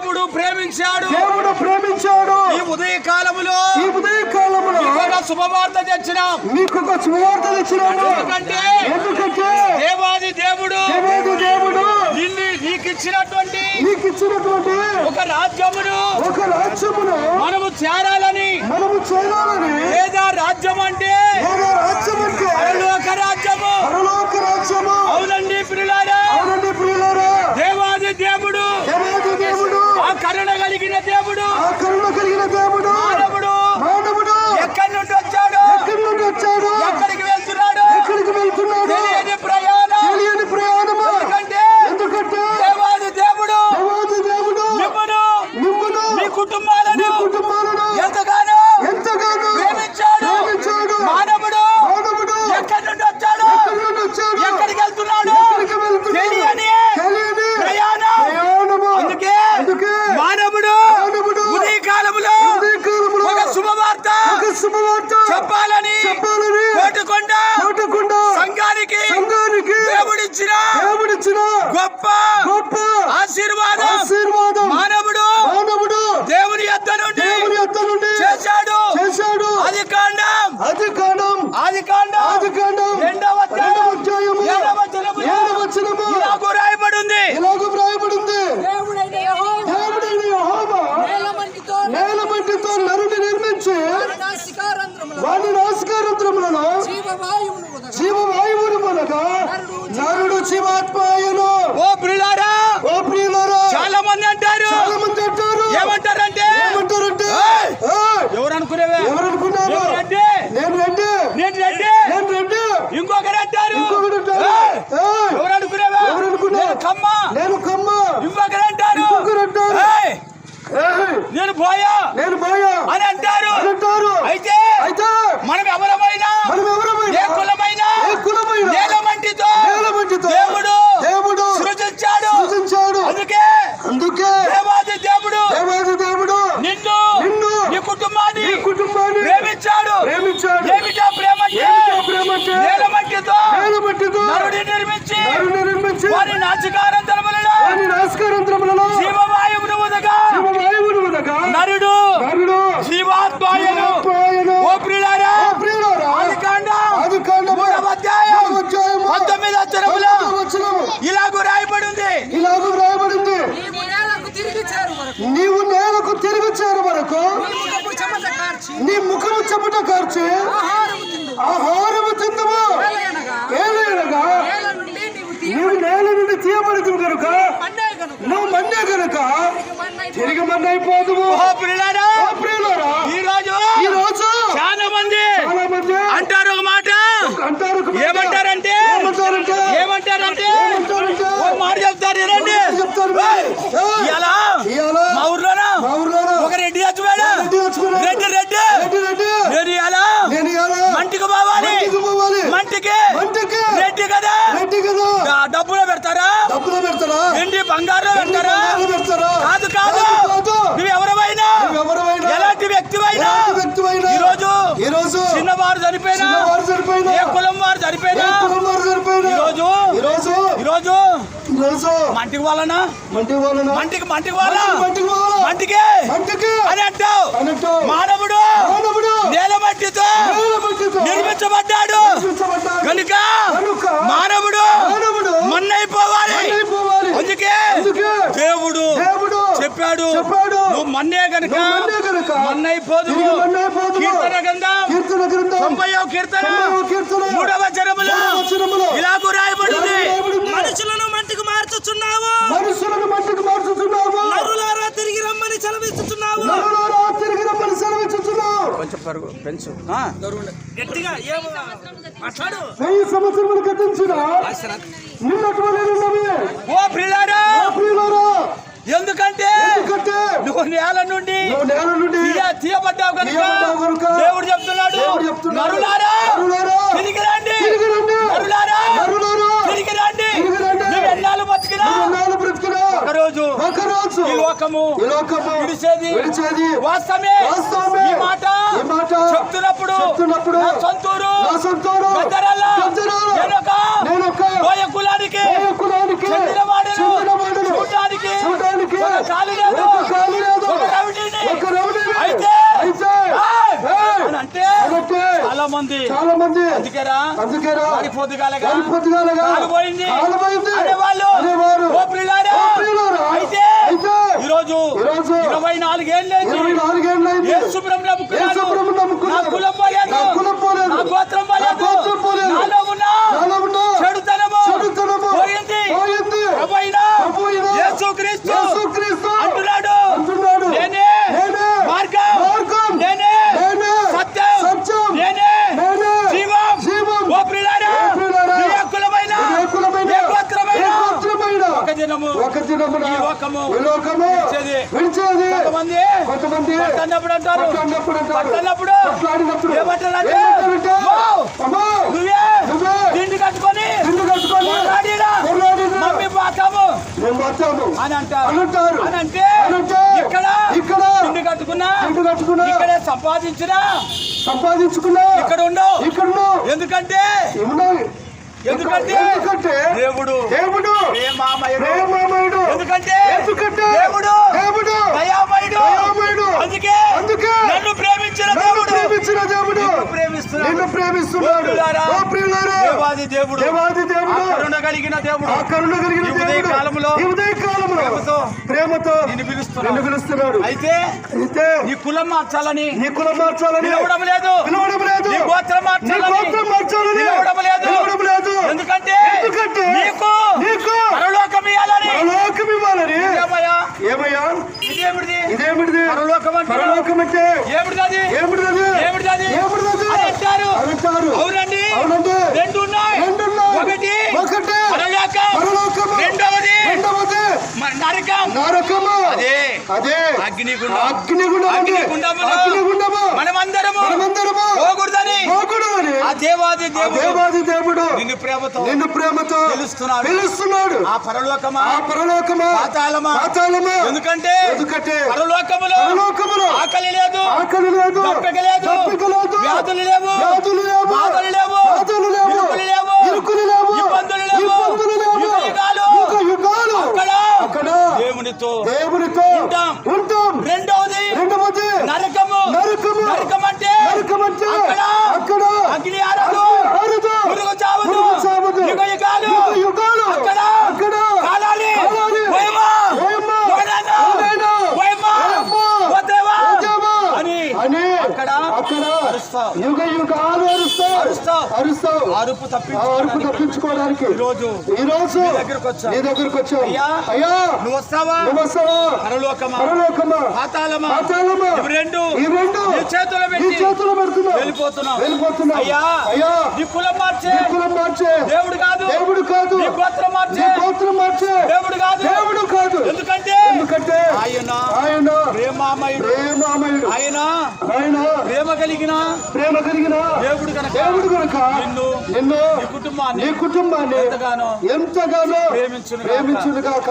దేవుడు ప్రేమించాడు ఈ ఉదయ కాలములో శుభవార్త తెచ్చినాం. ఎందుకంటే దేవాది దేవుడు నీకు ఇచ్చినటువంటి ఒక రాజ్యమును మనము చేరాలని. లేదా రాజ్యం అంటే పరలోక రాజ్యము. అవునండి ప్రియులారా, దేవాది దేవుడు ఆ కరుణ కలిగిన దేవుడు మానవుడు ఎక్కడి నుండి వచ్చాడు, ఎక్కడికి వెళ్తున్నాడు తెలియని ప్రయాణం. ఎందుకంటే దేవాది దేవుడు మిమ్మును మీ కుటుంబాలను ఎంతగానో ప్రేమించాడు. మానవుడు ఎక్కడి నుండి వచ్చాడు, ఎక్కడికి వెళ్తున్నాడు తెలియని ప్రయాణం. అందుకే మానవుడు ఉదయ కాలములో ఒక శుభవార్త చెప్పాలని కోటుకొండ సంఘానికి దేవుడిచ్చిన గొప్ప ఆశీర్వాదం మానవుడు దేవుని యొద్ద నుండి చేశాడు. ఆదికాండం 2వ అధ్యాయం 7వ వచనము ఇలాగూ రాయబడి ఉంది. నేలమట్టితో నరుని నిర్మించి వాని నాసికారంధ్రములలో జీవవాయువును మనగా నరుడు జీవాత్మాయను. ఓ ప్రియులారా, చాలా మంది అంటారు. ఏమంటారంటే ఎవరు అనుకున్నారు? నేను రెడ్డి. ఇంకొకరు అంటారు ఎవరు అనుకునేవా? నేను కమ్మ. ఇంకొకరు అంటారు నేను పోయా అని అంటారు. అయితే మనం ఎవరమైనా ఏ కులమైనా నేలమంటితో దేవుడు సృజించాడు. అందుకే దేవాది దేవుడు నిన్ను నీ కుటుంబాన్ని ప్రేమించాడు. ఏమిటా ప్రేమంటే నేలమంటితో నరుడి నిర్మించి వారి నాసికారంధ్రములలో జీవవాయువును వదగా నరుడు జీవాత్మాయను. ఓ ప్రియులారా, ఆదికాండం 3వ అధ్యాయం 19వ వచనములో ఇలాగూ రాయబడి ఉంది. నీవు నేలకు తిరిగి చేరు వరకు నీ ముఖము చెమట కార్చి ఆహారము తిందుము. ఏలయనగా నీవు నేల నుండి తీయబడుతుంది కనుక నువ్వు మన్నే కనుక తిరిగి మన్నైపోదువు. ఈ రోజు చాలా మంది అంటారు ఒక మాట. ఏమంటారంటే మాట చెప్తారు. మా ఊర్లోనా ఒక రెడ్డి చచ్చిపోయాడు. రెడ్డి నేను మంటికి పోవాలి. మంటికి రెడ్డి కదా డబ్బులో పెడతారా? ఎండి బంగారులో పెడతారా? కాదు. నువ్వు ఎవరైనా ఎలాంటి వ్యక్తివైనా ఈరోజు చిన్నవారు చనిపోయినా ఏ కులం వారు చనిపోయినా ఈరోజు మంటికి వాళ్ళనా మంటికి అని అంటావు. మానవుడు నేలమట్టితో నిర్మించబడ్డాడు కనుక మానవుడు మన్నైపోవాలి. అందుకే దేవుడు చెప్పాడు నువ్వు మన్నే కనుక మన్నైపోదు. కీర్తన గ్రంథం 90వ కీర్తన 3వ వచనములో ఇలాగూ రాయబడింది. మనుషులను మట్టికి మార్చుచున్నావు, నరులారా తిరిగి రమ్మని సెలవిస్తున్నావు. కొంచెం పరుగు పెంచు గట్టిగా మాట్లాడు. 1000 సంవత్సరములు గతించిన ఓ ప్రియులారా, ఎందుకంటే నువ్వు నేల నుండి తీయబడ్డావు కనుక దేవుడు చెప్తున్నాడు నరులారా తిరిగి రండి. నువ్వు ఎన్నాళ్ళు బతికినా ఒకరోజు ఈ లోకము విడిచేది వాస్తవమే. ఈ మాట చెప్తున్నప్పుడు నా సొంతూరు పెద్దరాళ్ళ నేను కోయ కులానికి చెందిన వాడను చూడడానికి కాలు లేదు. మంది అందుకేరా వాడి పొద్దుగాలగా పోయింది అనేవాళ్ళు అనేవారు. ఓ ప్రియులారా, ఓ ప్రియులారా, అయితే ఈరోజు 24 ఏళ్ళైంది యేసు ప్రభువుని నమ్ముకున్నాను. నా కులం పోలేదు, నా గోత్రం పోలేదు, నాలో ఉన్న చెడుతనము పోయింది. ప్రభువైన యేసుక్రీస్తు అంటున్నాడు, నేనే మార్గం, నేనే సత్యం, నేనే జీవం. ఓ ప్రియులారా, ఏ కులమైన, ఏ గోత్రమైన ఒక దినము ఈ లోకము విడిచేది. కొంతమంది పట్టన్నప్పుడు అంటారు, పట్టన్నప్పుడు ఏమంటారంటే, నువ్వే తిండి కట్టుకొని పోరాడిరా, మమ్మీ పాతాము అని అంటారు. అని అంటే ఇక్కడ తిండి కట్టుకున్నా, ఇక్కడే సంపాదించుకున్నా ఇక్కడ ఉండవు. ఎందుకంటే దేవుడు ప్రేమామయుడు. ఎందుకంటే దేవుడు దయామయుడు. అందుకే నన్ను ప్రేమించిన దేవుడు నిన్ను ప్రేమిస్తున్నాడు. దేవాది దేవుడు, కరుణ కలిగిన దేవుడు, ఉదయ కాలములో ప్రేమతో నిన్ను పిలుస్తున్నాడు. అయితే నీ కులం మార్చాలని పిలవడం లేదు, నీ గోత్రం మార్చాలని పిలవడం లేదు. ఎందుకంటే నీకు పరలోకం ఇవ్వాలని. ఏమయ్యా ఇదేమిటిది? పరలోకం అంటే ఏమిటిది అని అంటారు. అవునండి, రెండు ఉన్నాయి. ఒకటి పరలోకం, రెండవది నరకం. అదే అగ్నిగుండము. మనమందరము పోకూడదని ఆ దేవాది దేవుడు నిన్ను ప్రేమతో పిలుస్తున్నాడు. ఆ పరలోకమా పాతాళమా. ఎందుకంటే పరలోకములో ఆకలి లేదు, దప్పిక లేదు, వ్యాధులు లేవు, ఇరుకులు లేవు, ఇబ్బందులు లేవు. యుగాలు అక్కడ దేవునితో ఉంటాం. రెండవది నరకము అంటే అక్కడ అగ్ని ఆరదు, పురుగు చావదు, యుగాలు అక్కడ కాలాలి. అని అక్కడ యుగాలు అరుస్తావు. అరుపు తప్పించుకోవడానికి ఈరోజు నీ దగ్గరకు వచ్చా. అయ్యా నువ్వు వస్తావా? పరలోకమా పాతాళమా, ఇవి రెండు నీ చేతులు పెడుతున్నా వెళ్ళిపోతున్నా. అయ్యా నీ కులం మార్చే దేవుడు కాదు, నీ గోత్రం మార్చే దేవుడు కాదు. ఎందుకంటే ఆయన ప్రేమామయుడు, ఆయన ప్రేమ కలిగిన దేవుడు కనుక నిన్ను నీ కుటుంబాన్ని ఎంతగానో ప్రేమించును గాక.